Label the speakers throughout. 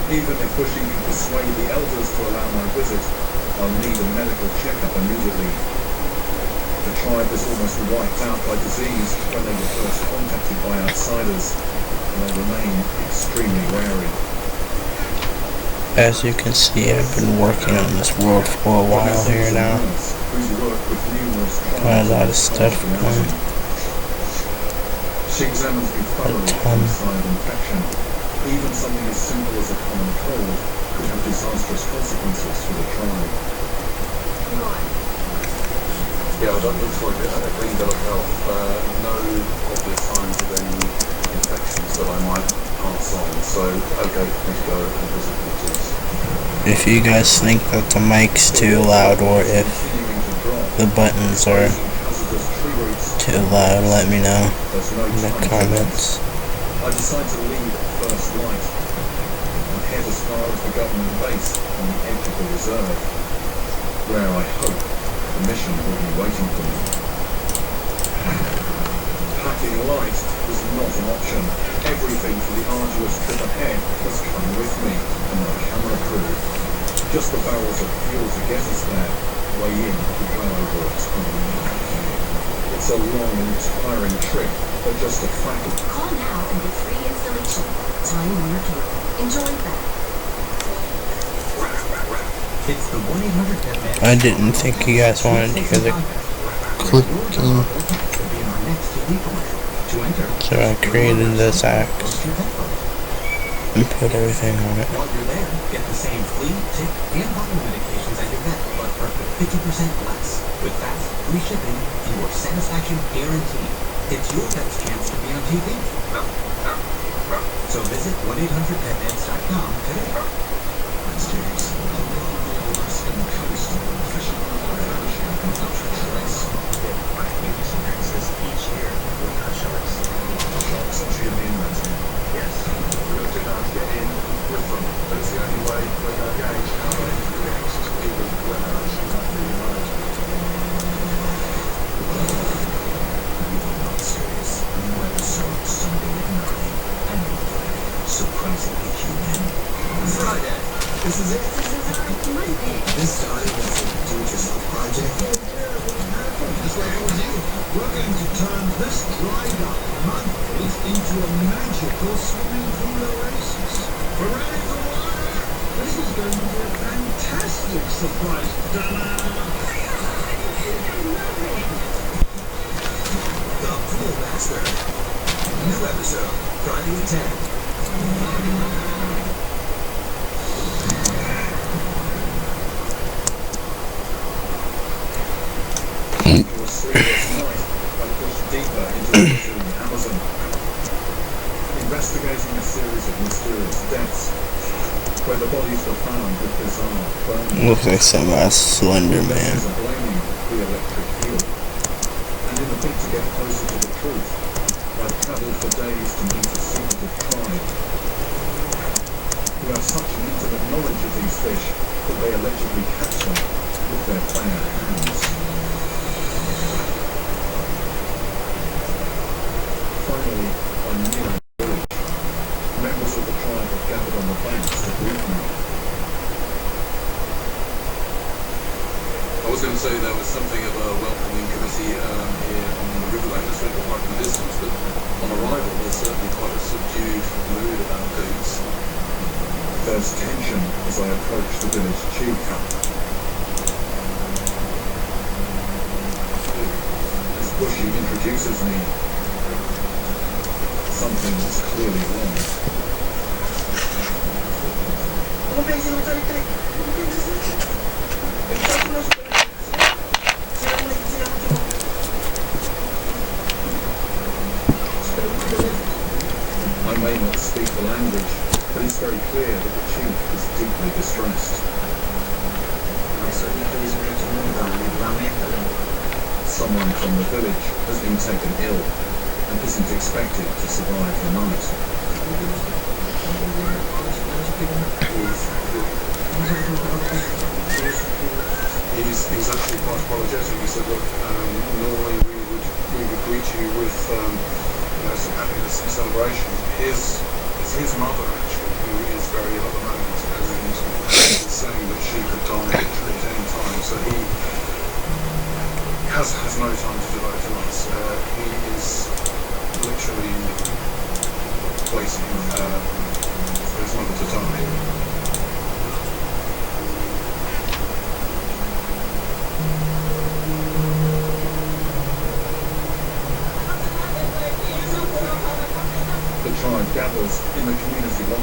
Speaker 1: Even if Bushy can persuade the elders to allow my visit, I'll need a medical checkup immediately. The tribe was almost wiped out by disease when they were first contacted by outsiders, and they remain extremely wary.
Speaker 2: As you can see, I've been working on this world for a while here now. Got a lot of stuff going.
Speaker 1: She examines me thoroughly for a sign of infection. Even something as simple as a common cold could have disastrous consequences for the tribe. Yeah, that looks like a clean bill of health. No obvious signs of any infections that I might pass on. So, okay, let's go and visit the police.
Speaker 2: If you guys think that the mic's too loud or if the buttons are too loud, let me know in the comments.
Speaker 1: I decide to leave at first light and head as far as the government base on the edge of the reserve, where I hope the mission will be waiting for me. Packing light was not an option. Everything for the arduous trip ahead must come with me and my camera crew. Just the barrels of fuel to get us there weigh in well over a ton. It's a long and tiring trip, but just a fact.
Speaker 3: Call now and get free installation. Time on your cable. Enjoy that.
Speaker 4: It's the 1-800-PET-MAN.
Speaker 2: I didn't think you guys wanted to hear the clicking, so I created this axe and put everything on it.
Speaker 4: While you're there, get the same flea, tick, and bottle medications as your vet, but for 50% less. With fast, free shipping and your satisfaction guaranteed. It's your pet's chance to be on TV. So visit 1-800-PETMANS.com today.
Speaker 1: Mysterious. Alaskan coast, fishing access each year with our sharks. Sharks are truly inland. Yes, we do not get in with them, but it's the only way we're going to gauge how they react to people when they're actually not really mode. Not serious. Webisode Sunday at 9. And surprisingly human. Friday. This is it. This started as a do-it-yourself project. Just like all you. We're going to turn this dried up mud pit into a magical swimming pool oasis. We're ready for water. This is going to be a fantastic surprise. The Pool Master. New episode, Friday at 10. Sleepless night, I pushed deeper into the Brazilian Amazon, investigating a series of mysterious deaths, where the bodies were found with bizarre burns.
Speaker 2: Looks like some Slender Man.
Speaker 1: Blaming the electric eel. And in a bid to get closer to the truth, I travelled for days to meet a secretive tribe, who have such an intimate knowledge of these fish that they allegedly catch them with their bare hands. Finally, I'm near a village. Members of the tribe have gathered on the banks to greet me.
Speaker 5: I was going to say there was something of a welcoming committee here on the riverbank, just quite in the distance, but on arrival there's certainly quite a subdued mood about things.
Speaker 1: There's tension as I approach the village chief. As Bushy introduces me, something is clearly wrong. I may not speak the language, but it's very clear that the chief is deeply distressed. Someone from the village has been taken ill and isn't expected to survive the night.
Speaker 5: He's actually quite apologetic. He said, look, normally we would greet you with some happiness and celebration. It's his mother, actually, who is very ill at the moment.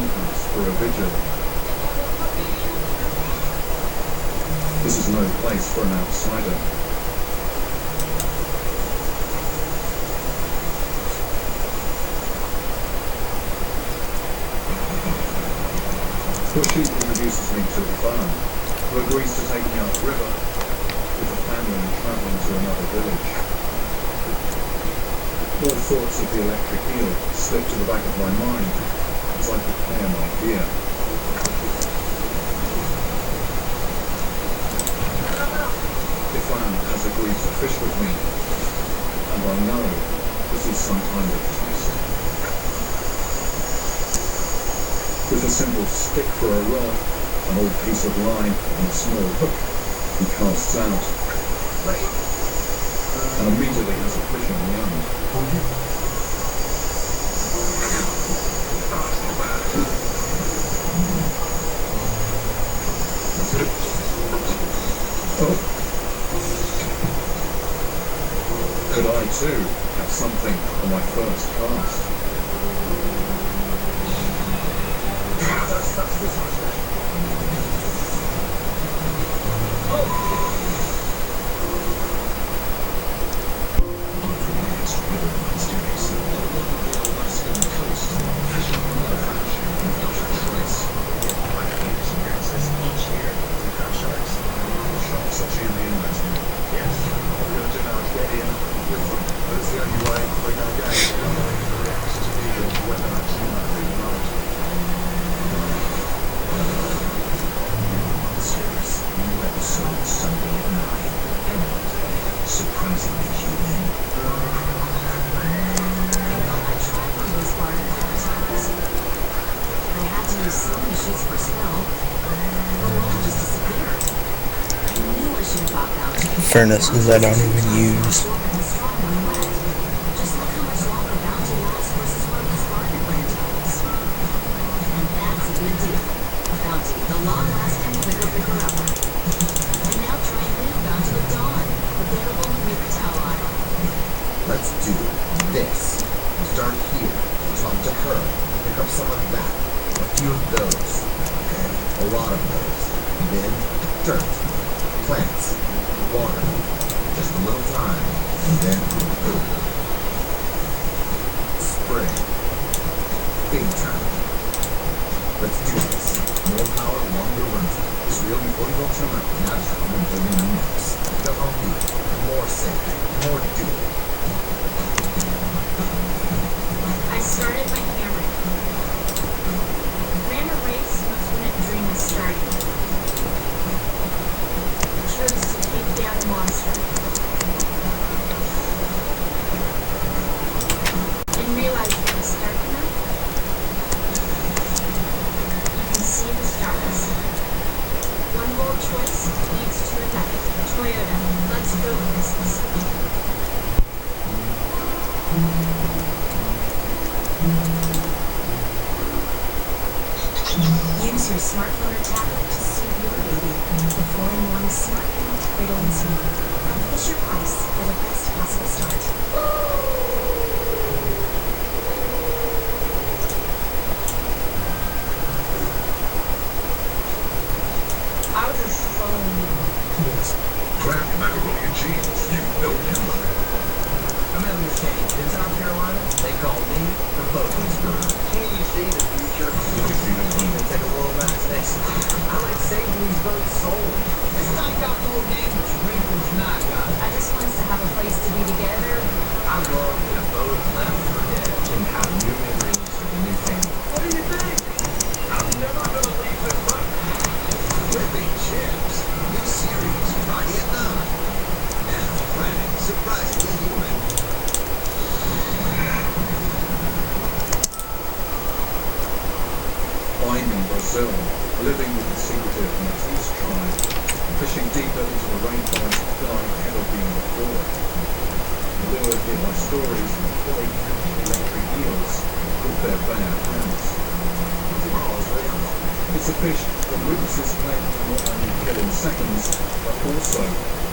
Speaker 5: farmhouse for a vigil. This is no place for an outsider. Bushy introduces me to the farm, who agrees to take me up the river with the family travelling to another village. All thoughts of the electric eel slip to the back of my mind as I prepare my gear. Ifan has agreed to fish with me, and I know this is some kind of test. With a simple stick for a rod, an old piece of line and a small hook, he casts out, and immediately has a fish on the end. Oh. Could I too have something for my first cast?
Speaker 1: Surprisingly human.
Speaker 3: I tried one of those bar times. I had to use sewing sheets for snow. The wall just disappeared. I knew I should have bought bounty.
Speaker 2: Furnaces I don't even use.
Speaker 3: Just look how much longer bounty lasts versus one of these bargain brand titles. And that's a big deal. Bounty, the long-lasting, quicker upper. And now try new Bounty with Dawn. Available in your retail aisle.
Speaker 6: Let's do this. Start here, talk to her, pick up some of that, a few of those, okay, a lot of those, then dirt, plants, water, just a little time, and then boom. Spring. Big time. Let's do this. More power, longer runtime. This really 40 volts a month, now just 139 bucks. The Home Depot. More safe, more doable.
Speaker 7: I started my hammer. Ran a race much when a dream was starting. Chose to take down a monster. And realized it was dark enough. You can see the stars. One bold choice leads to another. Toyota, let's go business.
Speaker 3: Use your smartphone or tablet to soothe your baby. The 4-in-1 Smart Count Cradle and Smooth. From Fisher Price for the best possible start.
Speaker 7: I was just following you.
Speaker 5: Grab macaroni and cheese, you know him.
Speaker 4: I'm having a change. In South Carolina, they call me the Focus Bird. Can you see the future? Even take a little back station. I like saving these boats solely. It's not got no game, which wrinkles not got.
Speaker 3: I just want us to have a place to be together.
Speaker 4: I love that a boat left for dead and have new memories of the new family. What do you think? I'm never gonna leave this boat.
Speaker 6: Ripping Chips. New series, Friday at 9. Now, Friday, surprisingly human.
Speaker 5: I'm in Brazil, living with the secretive Matisse tribe, fishing deeper into the rainforest than I had ever been before. Lured here by stories of fully catching electric eels with their bare hands. It's a fish that witnesses claim to not only kill in seconds, but also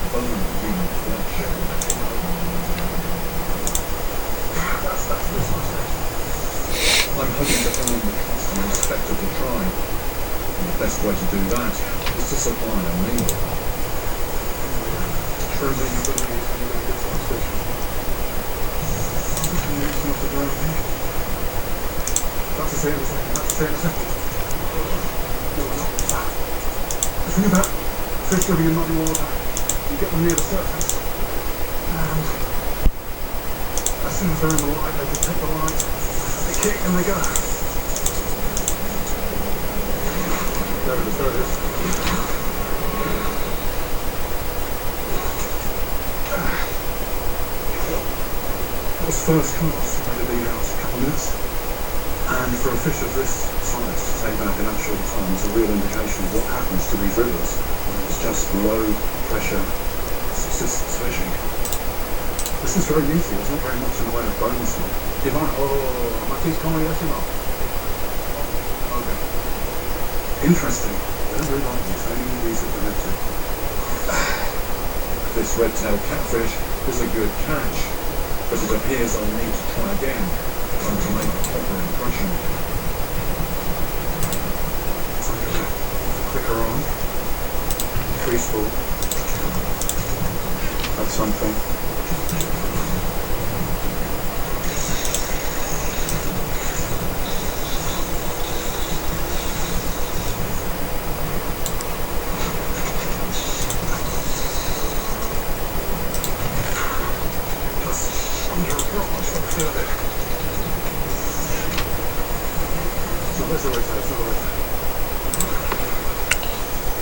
Speaker 5: burn human flesh. I'm hoping to earn the trust and respect of the tribe. And the best way to do that is to supply a meal.
Speaker 8: Truly, you believe in the good transition. You're reaching off the ground here. That's the same second. That's the same second. No, not that. The thing about fish living in muddy water, you get them near the surface, and as soon as they're in the light, they detect the light, they kick and they go. There it is, there it is. That was first cast. I did leave out a couple of minutes. And for a fish of this size to take out in that short time is a real indication of what happens to these rivers. It's just low pressure subsistence fishing. This is very easy. There's not very much in the way of bones here. Matisse, comment là, c'est bon. Okay. Interesting. I don't really like these. Only these are connected.
Speaker 5: This red-tailed catfish is a good catch, but it appears I'll need to try again if I'm to make a proper impression.
Speaker 8: Clicker on. Free spool. That's something.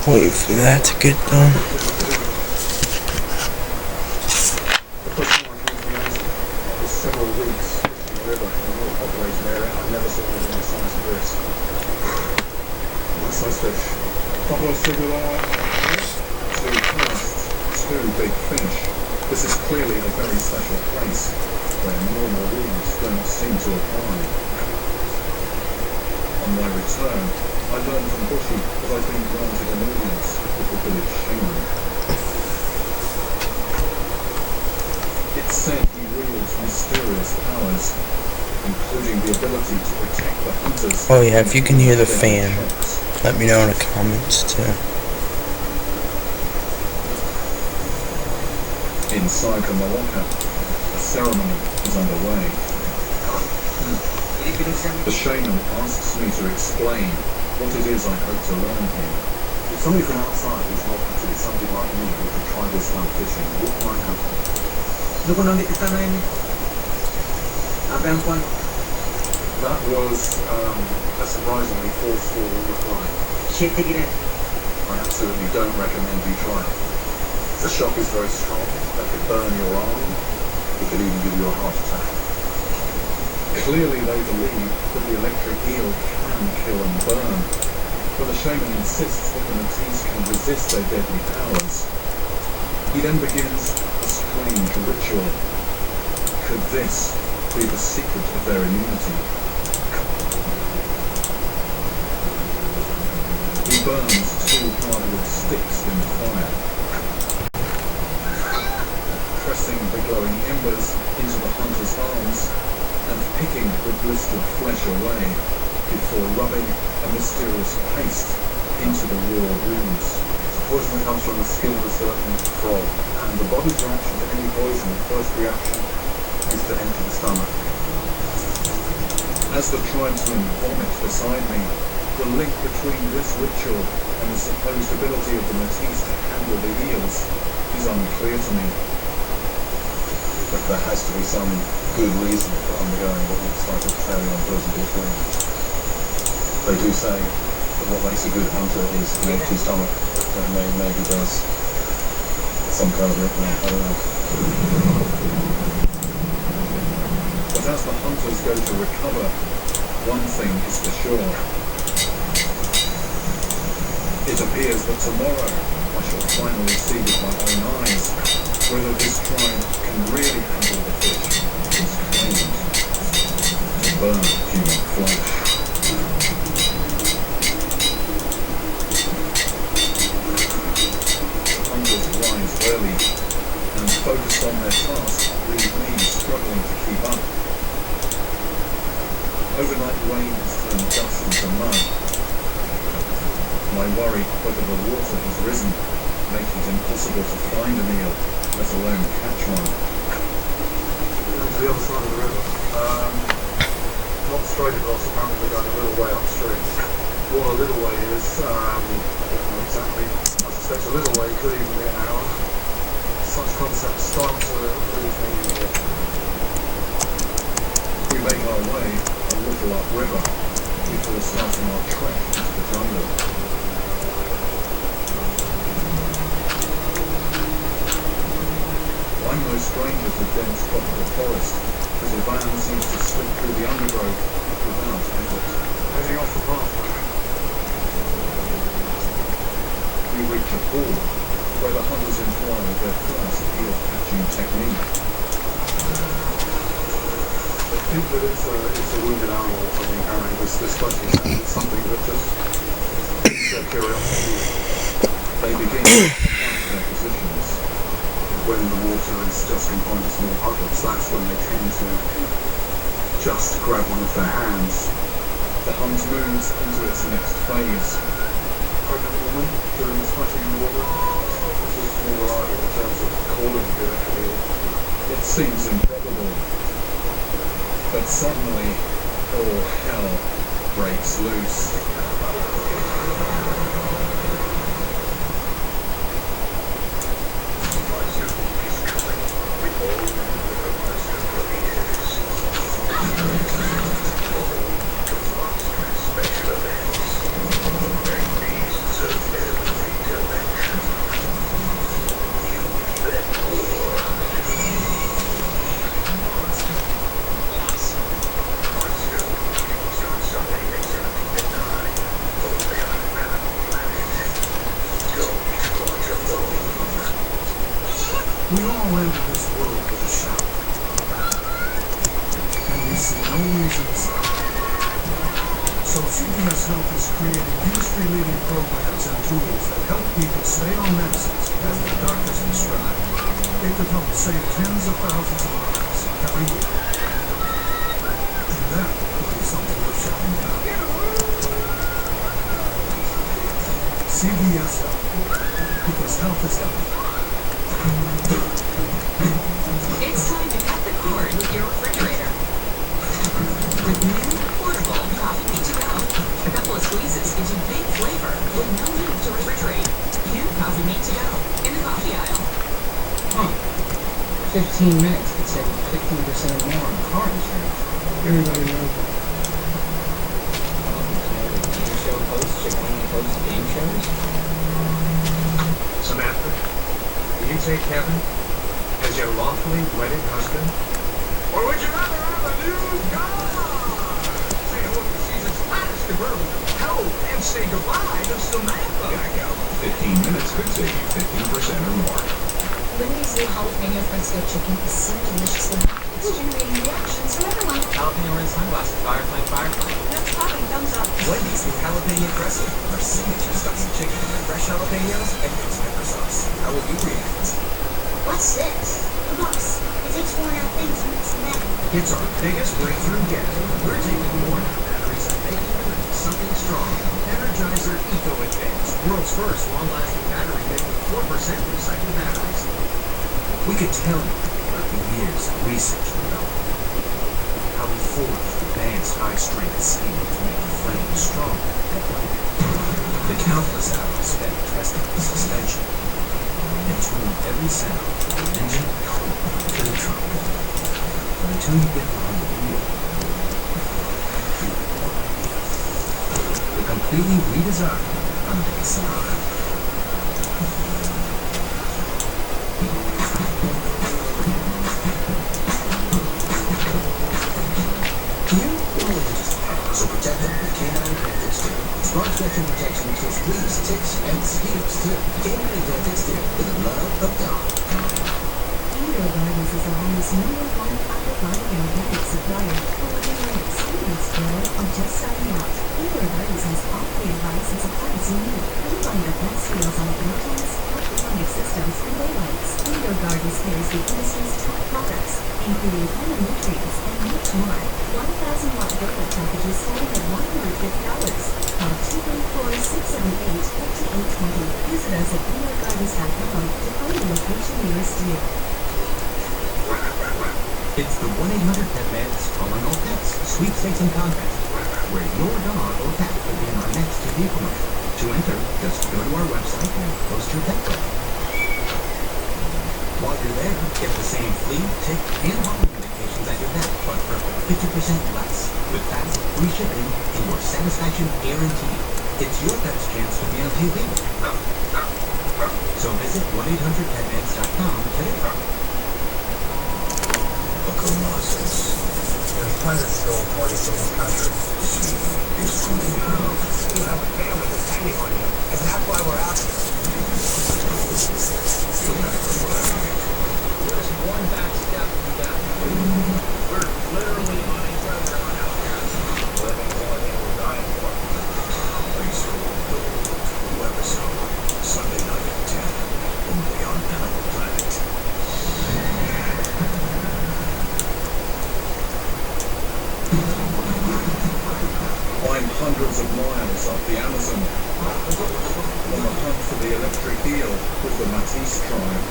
Speaker 2: Wait for that to get done.
Speaker 8: The first time I came to Amazon, it was several weeks in the river in a more populated area. I never saw anything the size of this. Nice size fish. Couple of singular.
Speaker 5: Two casts, two big fish. This is clearly a very special place where normal rules don't seem to apply. On my return, I learned from Bushy that I'd been granted an audience with the village shaman. It said he wields mysterious powers, including the ability to protect the hunters.
Speaker 2: Oh yeah, if you can hear the
Speaker 5: from
Speaker 2: fan,
Speaker 5: shocks.
Speaker 2: let me know in the comments too.
Speaker 5: Inside the Malacca, a ceremony is underway. The shaman asks me to explain what it is I hope to learn here.
Speaker 8: If somebody from outside who's not actually somebody like me who could try this kind of fishing, what might happen? That was a surprisingly forceful reply. I absolutely don't recommend you try it. The shock is very strong. That could burn your arm. It could even give you a heart attack.
Speaker 5: Clearly they believe that the electric eel can kill and burn, but the shaman insists that the Matisse can resist their deadly powers. He then begins a strange ritual. Could this be the secret of their immunity? He burns two hardwood sticks in the fire, pressing the glowing embers into the hunter's arms and picking the blistered flesh away before rubbing a mysterious paste into the raw wounds.
Speaker 8: Poison that comes from the skin of a certain frog, and the body's reaction to any poison, the first reaction is to empty the stomach.
Speaker 5: As the tribesmen vomit beside me, the link between this ritual and the supposed ability of the Matisse to handle the eels is unclear to me.
Speaker 8: But there has to be some good reason for undergoing what looks like a fairly unpleasant experience. They do say that what makes a good hunter is an empty stomach. That maybe does some kind of ritual, I don't know.
Speaker 5: But as the hunters go to recover, one thing is for sure. It appears that tomorrow I shall finally see with my own eyes whether this tribe can really handle the fish it's claimed to burn human flesh. The hunters rise early and focused on their task leave me struggling to keep up. Overnight I worry whether the water has risen, making it impossible to find an eel, let alone catch one.
Speaker 8: And to the other side of the river. Not straight across, apparently we're going a little way upstream. What a little way is, I don't know exactly. I suspect a little way could even be an hour. Such concepts start to lose meaning here.
Speaker 5: We make our way a little upriver before starting our trek into the jungle. I'm no stranger to dense tropical forest, as a van seems to slip through the undergrowth without effort.
Speaker 8: Heading off the path.
Speaker 5: We reach a pool where the hunters employ their first eel catching technique.
Speaker 8: I think that it's a wounded animal or something carrying this question. It's something that just piques their curiosity.
Speaker 5: They begin to find their positions.
Speaker 8: When the water is just confined to small puddles, that's when they tend to just grab one of their hands.
Speaker 5: The hunt moves into its next phase.
Speaker 8: Pregnant woman doing the splashing in the water. This is more reliable in terms of calling good actually.
Speaker 5: It seems improbable, but suddenly all hell breaks loose.
Speaker 1: We all enter this world with a shout, and we see no reason to stop. So CBS Health is creating industry-leading programs and tools that help people stay on medicines as their doctors prescribe. It could help save tens of thousands of lives every year. And that would be something worth shouting about. CBS Health, because health is everything.
Speaker 3: It's time to cut the cord with your refrigerator. With new portable coffee meat to go. A couple of squeezes gives you big flavor with no need to refrigerate. New coffee meat to go in the coffee aisle.
Speaker 9: 15 minutes could save 15% more on car insurance. Everybody knows that. Game show hosts should only host game shows.
Speaker 4: Samantha, will you take Kevin as your lawfully wedded husband? Or would you rather have a new car? Say hello to season's hottest convertible. Hello, and say goodbye to Samantha.
Speaker 5: Geico. 15 minutes could save you 15% or more.
Speaker 7: Wendy's new jalapeno fresco chicken is so deliciously hot. It's generating reactions from everyone.
Speaker 9: Jalapeno red sunglasses, firefly.
Speaker 7: That's popping thumbs up.
Speaker 4: Wendy's new jalapeno fresco, our signature spicy chicken, fresh jalapenos, and mixed pepper sauce. How will you react?
Speaker 7: What's this? Boss, it takes 4.5 things to mix them in.
Speaker 4: It's our biggest breakthrough yet. We're taking worn out batteries and making them into something strong. Energizer Eco Advance, world's first long-lasting battery made with 4% recycled batteries. We could tell you about the years of research and development. How we forged advanced high-strength steel to make the flame stronger and lighter. The countless hours spent testing the suspension and tuning every sound from the engine to the trunk. But until you get behind the wheel, you have no idea. The completely redesigned Hyundai Sonata. So protect them with Canine Advantage 2. Smart spectrum protection kills fleas, ticks, and mosquitoes too. Canine Advantage 2 with the love of dog.
Speaker 3: Indoor Gardens is Ohio's #1 outdoor garden and organic supplier. Whether you're an experienced grower or just starting out, Indoor Gardens has all the advice and supplies you need. You'll find the best deals on air tanks, hydroponic systems, and waylines. Indoor Gardens carries the industry's top products, including nutrients and much more. 1,000-watt grow packages starting at $150, while 2.4, 6 878-5820. Visit us at newyorkgardens.com to find the location nearest you.
Speaker 4: It's the 1-800-PET-MAN's Calling All Pets sweepstakes and contest, where your dog or cat will be in our next TV commercial. To enter, just go to our website and post your pet code. While you're there, get the same flea, tick, and heartworm medications as your pet, but for 50% less, with fast, free shipping, and your satisfaction guaranteed. It's your pet's chance to be on TV. So visit 1-800-PETMANS.com today.
Speaker 1: There's hundreds of gold parties in this country. You have a family depending on you, and that's why we're out here. Just one back step we got. We're literally on each other out here. Living's the only thing we're dying for. Please go to episode Sunday night at 10, only on Animal Planet.
Speaker 5: Climb hundreds of miles up the Amazon on the hunt for the electric eel with the Matisse tribe.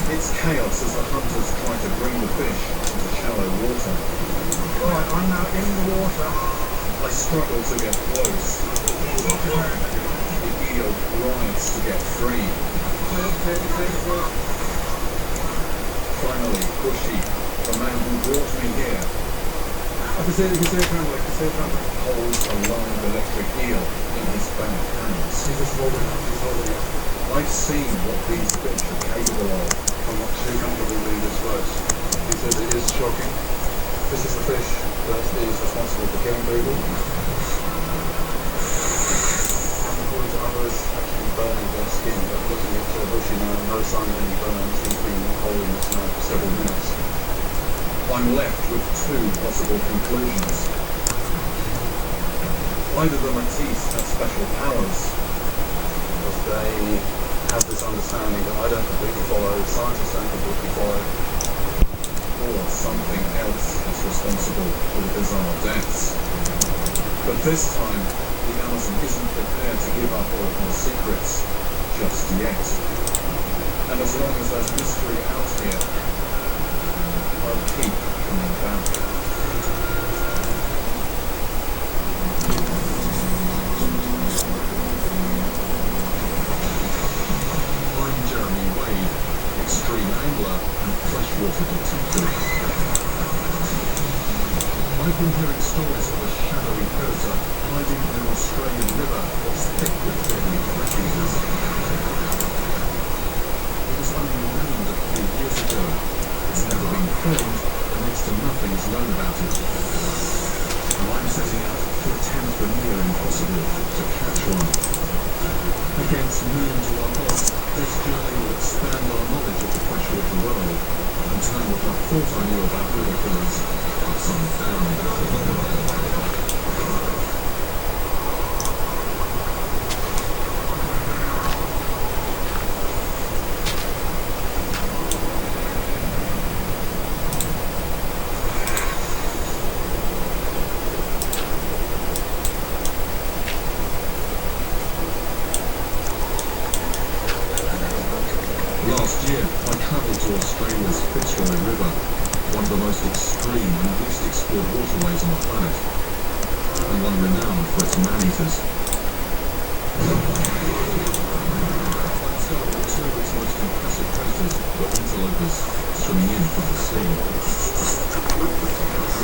Speaker 5: It's chaos as the hunters try to bring the fish into shallow water.
Speaker 1: Right, I'm now in the water.
Speaker 5: I struggle to get close. The eel writhes to get free. Finally, Bushy, the man who brought me here,
Speaker 8: I can see it coming.
Speaker 5: holds a live electric eel in his bare hands.
Speaker 8: He's just holding it.
Speaker 5: I've seen what these fish are capable of.
Speaker 8: I'm not too comfortable reading this verse. He says it is shocking. This is the fish that is responsible for killing people. And according to others, actually burning their skin, but looking at Bushy now, no sign of any burns. He's been holding this now for several minutes.
Speaker 5: I'm left with two possible conclusions. Either the Matisse have special powers,
Speaker 8: Because they have this understanding that I don't completely follow, scientists don't completely follow.
Speaker 5: or something else is responsible for the bizarre deaths. But this time, the Amazon isn't prepared to give up all her secrets just yet. And as long as there's mystery out here, I'll keep coming back. I'm Jeremy Wade, extreme angler and freshwater detective. I've been hearing stories of a shadowy predator hiding in an Australian river that's thick with deadly flesh eaters. It was only named a few years ago. It's never been filmed, and next to nothing is known about it. And I'm setting out to attempt the near impossible, to catch one. Against million-to-one odds, this journey will expand our knowledge of the freshwater world and turn what I thought I knew about river killers upside down. Last year, I travelled to Australia's Fitzroy River, one of the most extreme and least explored waterways on the planet, and one renowned for its man-eaters. I discovered that two of its most impressive predators were interlopers swimming in from the sea.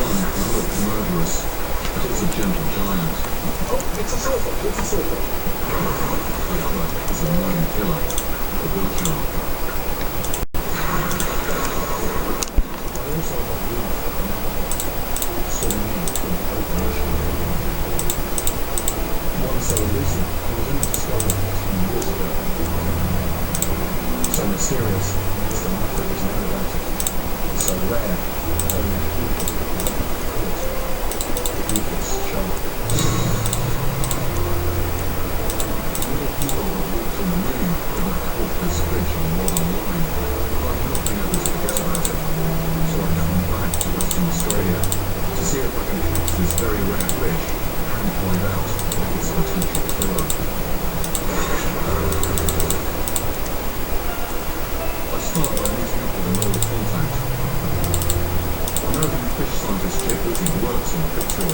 Speaker 5: One looked murderous, but it was a gentle giant.
Speaker 8: Oh, it's a sulfur.
Speaker 5: The other is a known killer, the bull shark. Also got rumors of another swimming in from the open ocean. One so elusive, it was only discovered 10 years ago. So mysterious, it's the much that is known about it. So rare, only a few people have caught the deepest shark. Many people have walked on the moon or have caught this fish on modern line, but I've not been able to forget about it. So I come back to Western Australia to see if I can catch this very rare fish and find out what this potential killer. I start by meeting up with an old contact. American fish scientist Jeff Whitting works on the Fitzroy.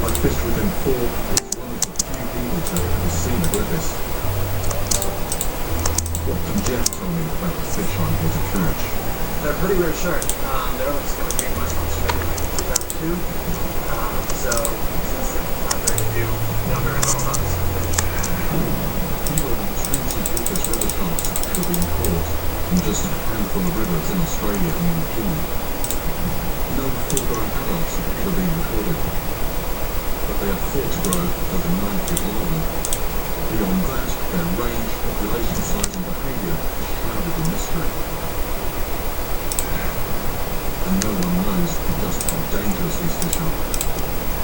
Speaker 5: I fished with him for he's one of the few people to have seen a Griffiths. What can Jeff tell me about the fish I'm here to catch?
Speaker 4: They're a pretty rare shark. They're only discovered here in West Australia in 2002. So, since they're not very new, not very well known.
Speaker 5: More than 20 Griffiths river sharks have ever been caught in just a handful of rivers in Australia and New Zealand. No full-grown adults have ever been recorded, but they are thought to grow over 9 feet long. Beyond that, their range, population size and behaviour is shrouded in mystery. And no one knows just how dangerous these fish are.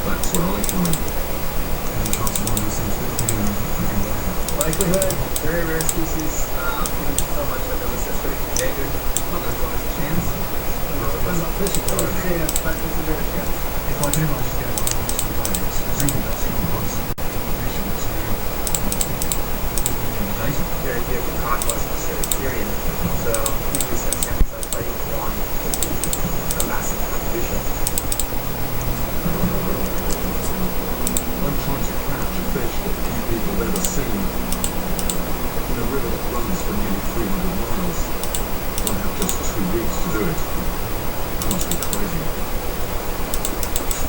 Speaker 5: That's where I come in.
Speaker 1: Any chance of one of these things living there?
Speaker 4: Likelihood, very rare species. Even so much that they're listed as critically endangered. Well, there's always a chance. Depends on fishing. Yeah, but there's a better chance.
Speaker 8: If I do manage to get one of those surveillance, presumably that's even possible information to the data.
Speaker 4: Your idea of the conquest is a period. So, usually since emphasized by each one would be a massive contribution.
Speaker 5: I'm trying to catch a fish that few people have ever seen. In a river that runs for nearly 300 miles. I have just 2 weeks to do it. I must be crazy.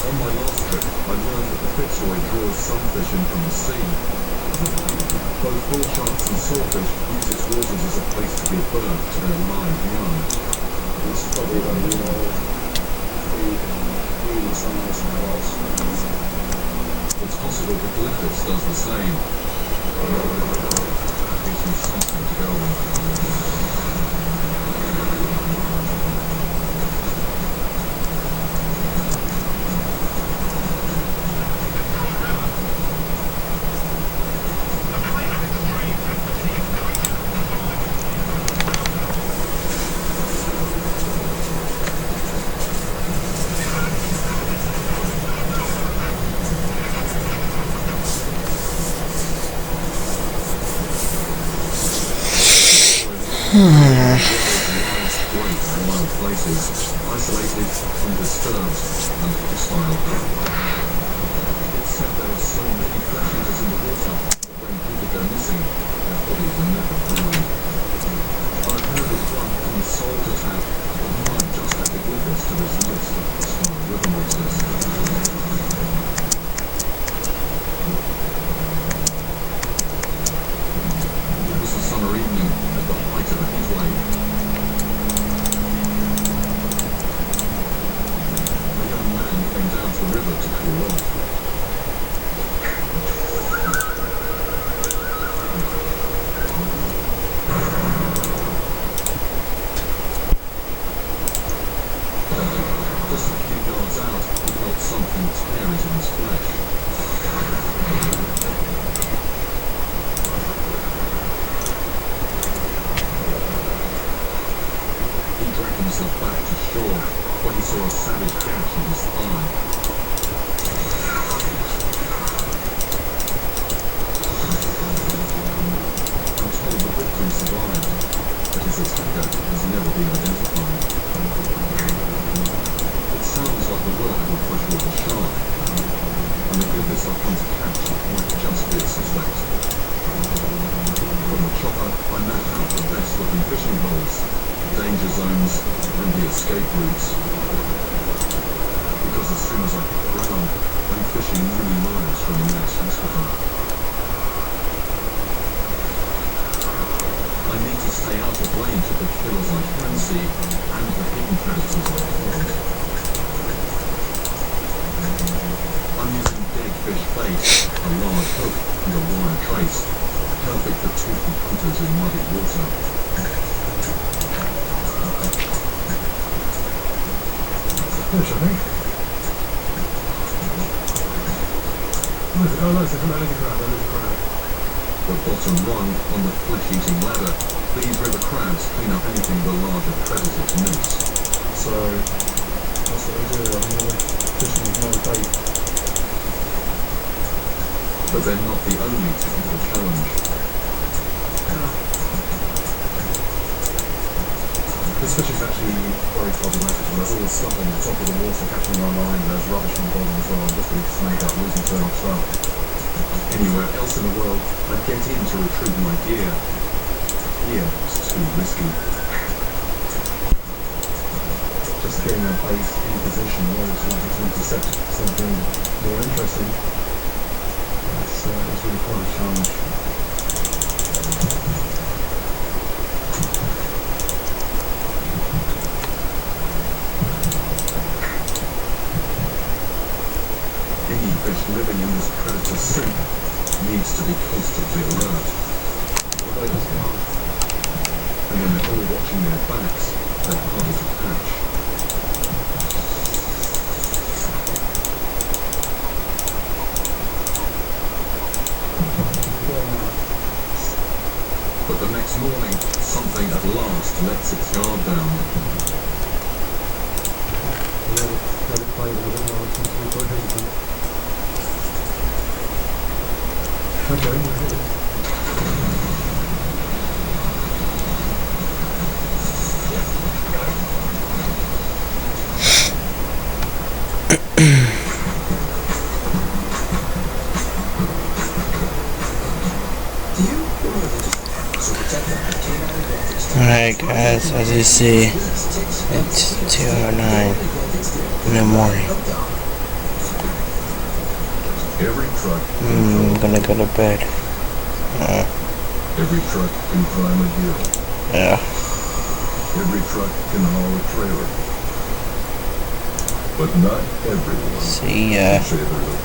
Speaker 5: On my last trip, I learned that the Fitzroy draws some fish in from the sea. Both bull sharks and swordfish use its waters as a place to give birth to their live young.
Speaker 8: It's probably one of the really size adults.
Speaker 5: It's possible that Griffiths does the same. That gives me something to go on. Places, isolated, undisturbed, and hostile. It's said there are so many flesh eaters in the water that when people go missing, their bodies are never found. I've heard of one unsolved attack that might just add the Griffiths to this list of hostile river monsters. It was a summer evening at the height of a heatwave. Came down to the river to cool off. Just a few yards out, he felt something tear into his flesh. He dragged himself back to shore, where he saw a savage gash in his thigh. I'm told the victim survived, but his attacker has never been identified. It sounds like the work of a freshwater shark, and the Griffiths I've come to catch might just be a suspect. From the chopper, I map out the best-looking fishing holes, danger zones, and the escape routes. Because as soon as I hit the ground, I'm fishing many miles from the next hospital. I need to stay out of range of the killers I can see and the hidden predators I can't. I'm using dead fish bait, a large hook and a wire trace, perfect for toothy hunters in muddy water.
Speaker 8: Fish, I think. Oh, no, it's a crab.
Speaker 5: The bottom rung on the flesh-eating ladder, these river crabs clean up anything the larger predators miss.
Speaker 8: So, that's what they do. I mean, they're fishing with no bait.
Speaker 5: but they're not the only technical challenge. This fish is actually very problematic, and there's always stuff on the top of the water catching our line, and there's rubbish on the bottom as well, and just being snagged up, losing so much stuff. Anywhere else in the world, I'd get in to retrieve my gear. Here, it's too risky. Just getting our base in position where it's likely to intercept something more interesting. It's really quite a challenge. Any fish living in this predator soup needs to be constantly alert. Although it's hard. And when they're all watching their backs, they're harder to catch. But the next morning, something at last lets its guard down. Let it play with it, it seems to be quite hesitant. Okay, we're here.
Speaker 2: Alright guys, as you see, it's 2:09 in the morning. I'm gonna go to bed.
Speaker 5: Every truck can climb a hill.
Speaker 2: Yeah.
Speaker 5: Every truck can haul a trailer. But not everyone
Speaker 2: See ya.
Speaker 5: can say they're the